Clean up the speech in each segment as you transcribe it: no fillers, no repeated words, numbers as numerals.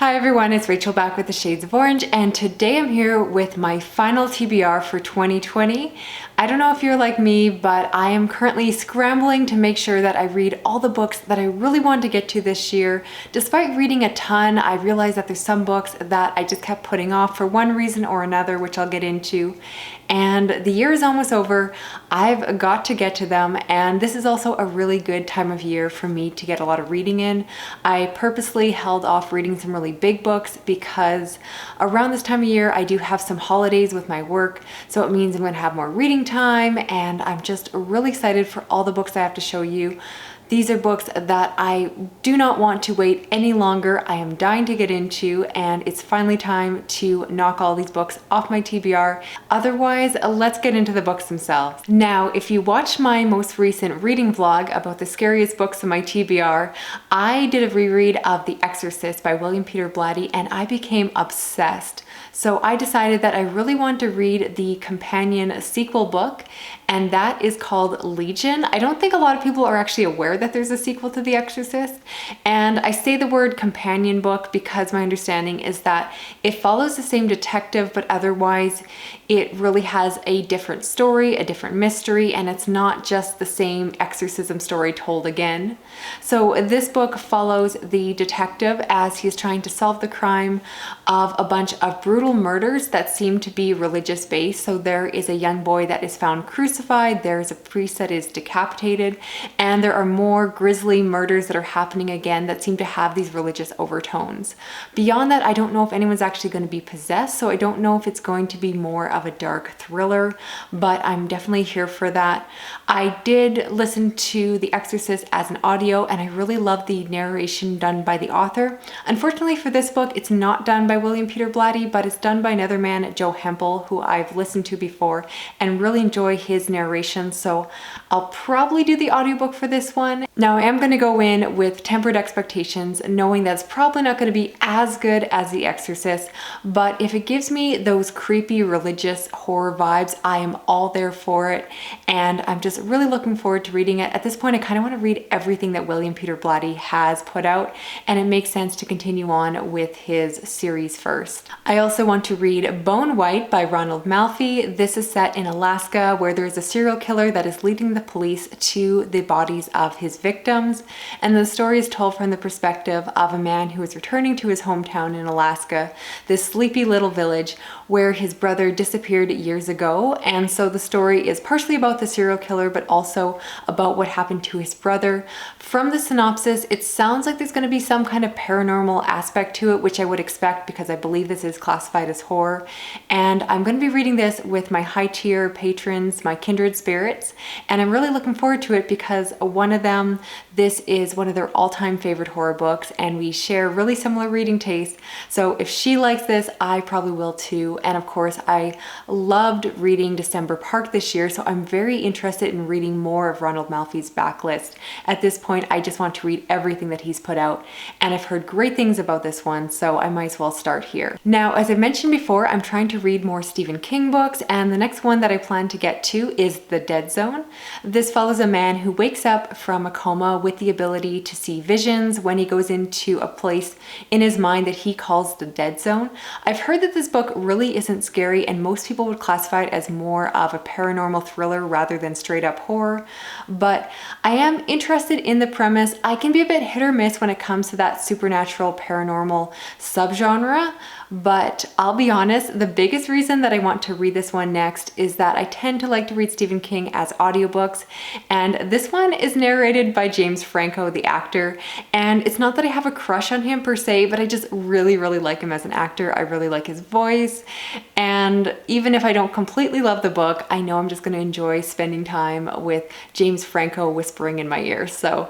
Hi everyone, it's Rachel back with the Shades of Orange, and today I'm here with my final TBR for 2020. I don't know if you're like me, but I am currently scrambling to make sure that I read all the books that I really want to get to this year. Despite reading a ton, I realized that there's some books that I just kept putting off for one reason or another, which I'll get into. And the year is almost over. I've got to get to them, and this is also a really good time of year for me to get a lot of reading in. I purposely held off reading some really big books because around this time of year I do have some holidays with my work, so it means I'm going to have more reading time, and I'm just really excited for all the books I have to show you. These are books that I do not want to wait any longer. I am dying to get into, and it's finally time to knock all these books off my TBR. Otherwise, let's get into the books themselves. Now, if you watched my most recent reading vlog about the scariest books in my TBR, I did a reread of The Exorcist by William Peter Blatty, and I became obsessed. So I decided that I really want to read the companion sequel book, and that is called Legion. I don't think a lot of people are actually aware that there's a sequel to The Exorcist, and I say the word companion book because my understanding is that it follows the same detective, but otherwise it really has a different story, a different mystery, and it's not just the same exorcism story told again. So this book follows the detective as he's trying to solve the crime of a bunch of brutal murders that seem to be religious based. So there is a young boy that is found crucified, there's a priest that is decapitated, and there are more grisly murders that are happening again that seem to have these religious overtones. Beyond that, I don't know if anyone's actually going to be possessed, so I don't know if it's going to be more of a dark thriller, but I'm definitely here for that. I did listen to The Exorcist as an audio, and I really love the narration done by the author. Unfortunately for this book, it's not done by William Peter Blatty, but it's done by another man, Joe Hempel, who I've listened to before and really enjoy his narration, so I'll probably do the audiobook for this one. Now, I am going to go in with tempered expectations, knowing that's probably not going to be as good as The Exorcist, but if it gives me those creepy religious horror vibes, I am all there for it, and I'm just really looking forward to reading it. At this point, I kind of want to read everything that William Peter Blatty has put out, and it makes sense to continue on with his series first. I also want to read Bone White by Ronald Malfi. This is set in Alaska, where there's a serial killer that is leading the police to the bodies of his victims, and the story is told from the perspective of a man who is returning to his hometown in Alaska, this sleepy little village where his brother disappeared years ago. And so the story is partially about the serial killer, but also about what happened to his brother. From the synopsis, it sounds like there's going to be some kind of paranormal aspect to it, which I would expect because I believe this is classified as horror. And I'm going to be reading this with my high tier patrons, my kindred spirits, and I'm really looking forward to it because one of them, this is one of their all-time favorite horror books, and we share really similar reading tastes. So if she likes this, I probably will too. And of course, I loved reading December Park this year, so I'm very interested in reading more of Ronald Malfi's backlist. At this point, I just want to read everything that he's put out, and I've heard great things about this one, so I might as well start here. Now, as I mentioned before, I'm trying to read more Stephen King books, and the next one that I plan to get to is The Dead Zone. This follows a man who wakes up from a coma with the ability to see visions when he goes into a place in his mind that he calls the Dead Zone. I've heard that this book really isn't scary, and most people would classify it as more of a paranormal thriller rather than straight up horror, but I am interested in the premise. I can be a bit hit or miss when it comes to that supernatural paranormal subgenre, but I'll be honest, the biggest reason that I want to read this one next is that I tend to like to read Stephen King as audiobooks, and this one is narrated by James Franco, the actor, and it's not that I have a crush on him per se, but I just really like him as an actor. I really like his voice, and even if I don't completely love the book, I know I'm just going to enjoy spending time with James Franco whispering in my ear. So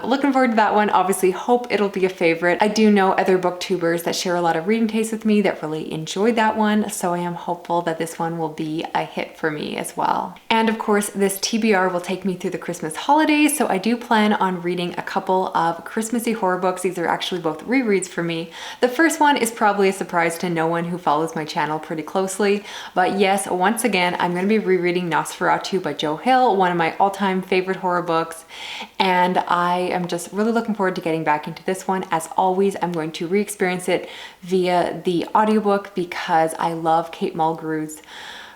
looking forward to that one. Obviously hope it'll be a favorite. I do know other booktubers that share a lot of reading tastes with me that really enjoyed that one, so I am hopeful that this one will be a hit for me as well. And of course, this TBR will take me through the Christmas holidays, so so I do plan on reading a couple of Christmassy horror books. These are actually both rereads for me. The first one is probably a surprise to no one who follows my channel pretty closely, but yes, once again, I'm going to be rereading Nosferatu by Joe Hill, one of my all-time favorite horror books, and I am just really looking forward to getting back into this one. As always, I'm going to re-experience it via the audiobook because I love Kate Mulgrew's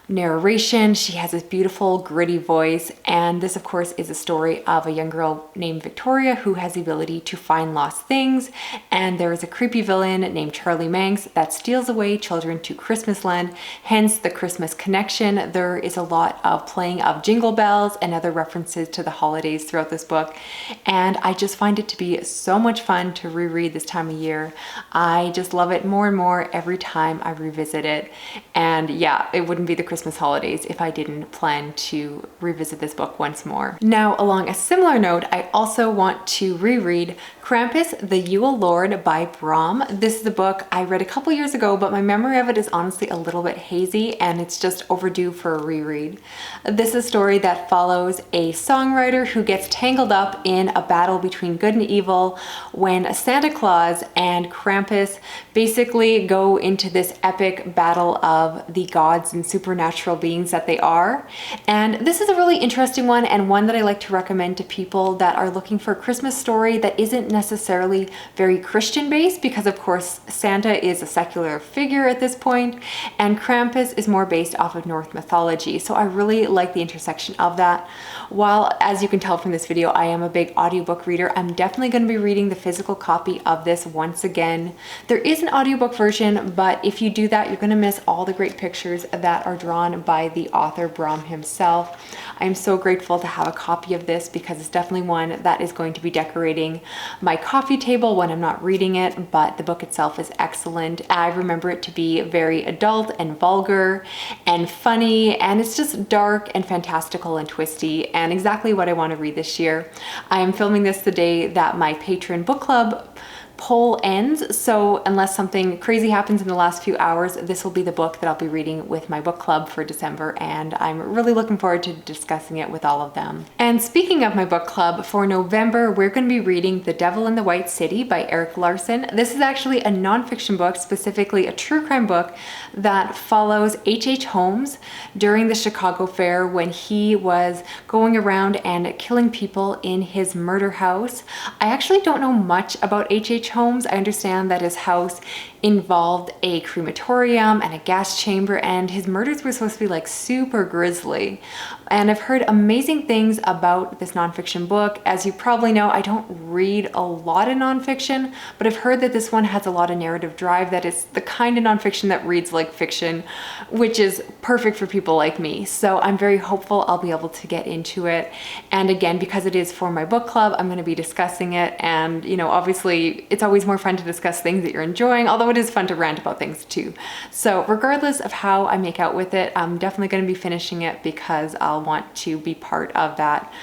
narration. She has this beautiful gritty voice, and this of course is a story of a young girl named Victoria who has the ability to find lost things, and there is a creepy villain named Charlie Manx that steals away children to Christmasland, hence the Christmas connection. There is a lot of playing of jingle bells and other references to the holidays throughout this book, and I just find it to be so much fun to reread this time of year. I just love it more and more every time I revisit it, and yeah, it wouldn't be the Christmas holidays if I didn't plan to revisit this book once more. Now, along a similar note, I also want to reread Krampus the You, Lord by Brom. This is a book I read a couple years ago, but my memory of it is honestly a little bit hazy and it's just overdue for a reread. This is a story that follows a songwriter who gets tangled up in a battle between good and evil when Santa Claus and Krampus basically go into this epic battle of the gods and supernatural beings that they are. And this is a really interesting one, and one that I like to recommend to people that are looking for a Christmas story that isn't necessarily very Christian based, because of course Santa is a secular figure at this point and Krampus is more based off of Norse mythology. So I really like the intersection of that. While, as you can tell from this video, I am a big audiobook reader, I'm definitely going to be reading the physical copy of this once again. There is an audiobook version, but if you do that, you're going to miss all the great pictures that are drawn by the author Brom himself. I'm so grateful to have a copy of this because it's definitely one that is going to be decorating my coffee table when I'm not reading it, but the book itself is excellent. I remember it to be very adult and vulgar and funny, and it's just dark and fantastical and twisty and exactly what I want to read this year. I am filming this the day that my patron book club poll ends, so unless something crazy happens in the last few hours, this will be the book that I'll be reading with my book club for December, and I'm really looking forward to discussing it with all of them. And speaking of my book club, for November we're going to be reading The Devil in the White City by Eric Larson. This is actually a nonfiction book, specifically a true crime book that follows H.H. Holmes during the Chicago Fair when he was going around and killing people in his murder house. I actually don't know much about H.H. Holmes. I understand that his house involved a crematorium and a gas chamber, and his murders were supposed to be like super grisly. And I've heard amazing things about this nonfiction book. As you probably know, I don't read a lot of nonfiction, but I've heard that this one has a lot of narrative drive, that is the kind of nonfiction that reads like fiction, which is perfect for people like me. So I'm very hopeful I'll be able to get into it. And again, because it is for my book club, I'm going to be discussing it. And, you know, obviously it's always more fun to discuss things that you're enjoying, although it is fun to rant about things too. So regardless of how I make out with it, I'm definitely going to be finishing it because I'll want to be part of that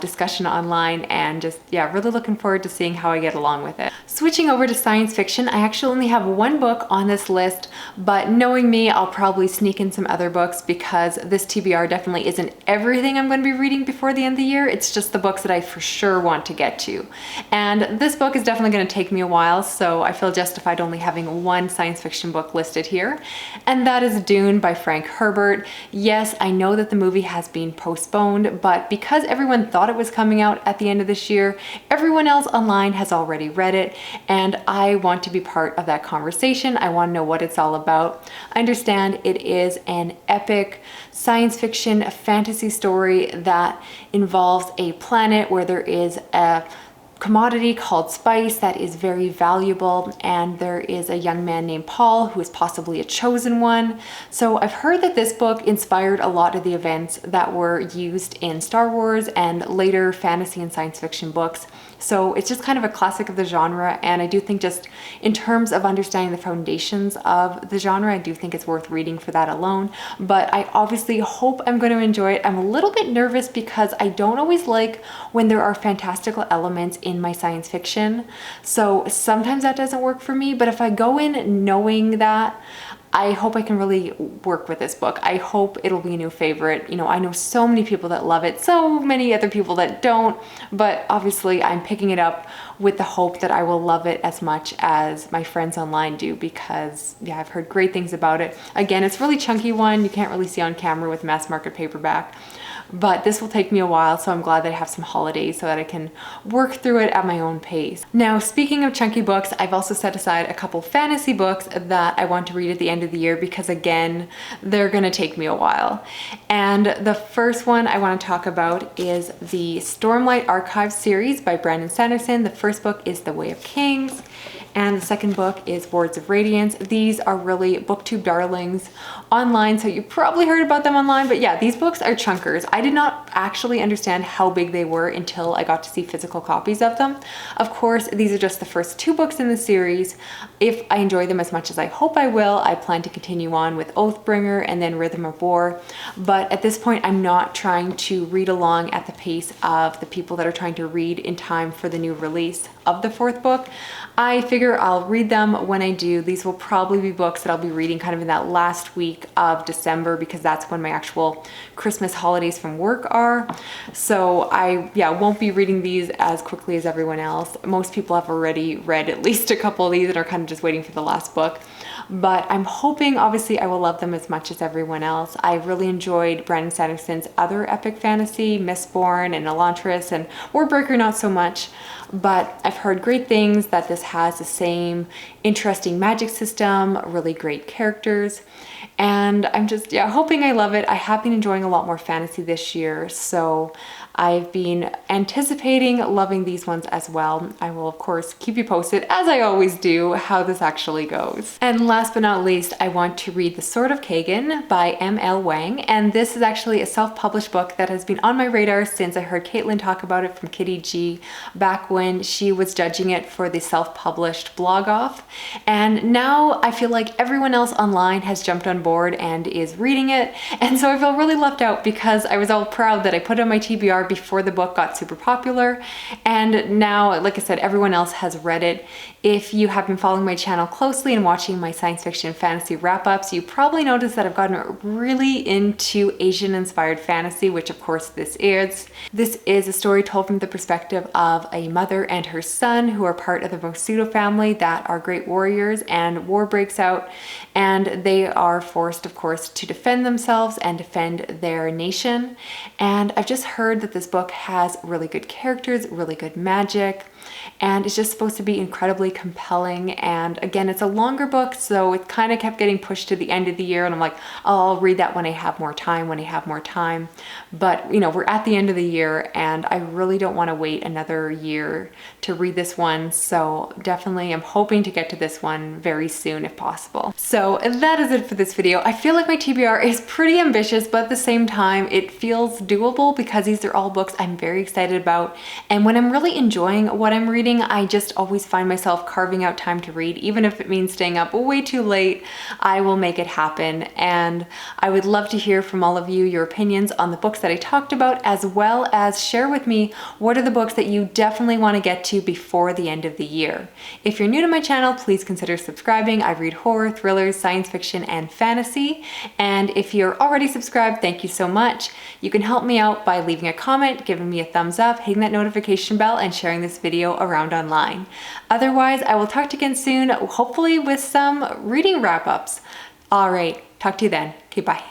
discussion online, and just, yeah, really looking forward to seeing how I get along with it. Switching over to science fiction, I actually only have one book on this list, but knowing me, I'll probably sneak in some other books because this TBR definitely isn't everything I'm going to be reading before the end of the year. It's just the books that I for sure want to get to. And this book is definitely going to take me a while, so I feel justified only having one science fiction book listed here, and that is Dune by Frank Herbert. Yes, I know that the movie has been postponed, but because everyone thought it was coming out at the end of this year, everyone else online has already read it, and I want to be part of that conversation. I want to know what it's all about. I understand it is an epic science fiction fantasy story that involves a planet where there is a commodity called spice that is very valuable, and there is a young man named Paul who is possibly a chosen one. So I've heard that this book inspired a lot of the events that were used in Star Wars and later fantasy and science fiction books. So it's just kind of a classic of the genre, and I do think just in terms of understanding the foundations of the genre, I do think it's worth reading for that alone. But I obviously hope I'm going to enjoy it. I'm a little bit nervous because I don't always like when there are fantastical elements in my science fiction. So sometimes that doesn't work for me, but if I go in knowing that, I hope I can really work with this book. I hope it'll be a new favorite. You know, I know so many people that love it, so many other people that don't, but obviously I'm picking it up with the hope that I will love it as much as my friends online do, because yeah, I've heard great things about it. Again, it's a really chunky one. You can't really see on camera with mass market paperback, but this will take me a while, so I'm glad that I have some holidays so that I can work through it at my own pace. Now, speaking of chunky books, I've also set aside a couple fantasy books that I want to read at the end of the year because, again, they're gonna take me a while. And the first one I want to talk about is the Stormlight Archives series by Brandon Sanderson. The first book is The Way of Kings, and the second book is Words of Radiance. These are really booktube darlings online, so you probably heard about them online, but yeah, these books are chunkers. I did not actually understand how big they were until I got to see physical copies of them. Of course, these are just the first two books in the series. If I enjoy them as much as I hope I will, I plan to continue on with Oathbringer and then Rhythm of War, but at this point, I'm not trying to read along at the pace of the people that are trying to read in time for the new release of the fourth book. I figure I'll read them when I do. These will probably be books that I'll be reading kind of in that last week of December, because that's when my actual Christmas holidays from work are. So I won't be reading these as quickly as everyone else. Most people have already read at least a couple of these and are kind of just waiting for the last book. But I'm hoping, obviously, I will love them as much as everyone else. I really enjoyed Brandon Sanderson's other epic fantasy, Mistborn and Elantris, and Warbreaker not so much. But I've heard great things, that this has the same interesting magic system, really great characters, and I'm just hoping I love it. I have been enjoying a lot more fantasy this year, so I've been anticipating loving these ones as well. I will, of course, keep you posted, as I always do, how this actually goes. And last but not least, I want to read The Sword of Gan by M.L. Wang, and this is actually a self-published book that has been on my radar since I heard Caitlin talk about it from Kitty G back when she was judging it for the self-published blog off. And now I feel like everyone else online has jumped on board and is reading it, and so I feel really left out because I was all proud that I put it on my TBR before the book got super popular, and now, like I said, everyone else has read it. If you have been following my channel closely and watching my science fiction and fantasy wrap-ups, you probably noticed that I've gotten really into Asian-inspired fantasy, which of course this is. This is a story told from the perspective of a mother and her son who are part of the Mosudo family that are great warriors, and war breaks out, and they are forced, of course, to defend themselves and defend their nation. And I've just heard that this book has really good characters, really good magic, and it's just supposed to be incredibly compelling. And again, it's a longer book, so it kind of kept getting pushed to the end of the year, and I'm like, oh, I'll read that when I have more time, But, you know, we're at the end of the year, and I really don't want to wait another year to read this one, so definitely I'm hoping to get to this one very soon if possible. So that is it for this video. I feel like my TBR is pretty ambitious, but at the same time, it feels doable because these are all books I'm very excited about, and when I'm really enjoying what I'm reading, I just always find myself carving out time to read. Even if it means staying up way too late, I will make it happen. And I would love to hear from all of you your opinions on the books that I talked about, as well as share with me what are the books that you definitely want to get to before the end of the year. If you're new to my channel, please consider subscribing. I read horror, thrillers, science fiction, and fantasy. And if you're already subscribed, thank you so much. You can help me out by leaving a comment, giving me a thumbs up, hitting that notification bell, and sharing this video around online. Otherwise, I will talk to you again soon, hopefully with some reading wrap-ups. All right, talk to you then. Okay, bye.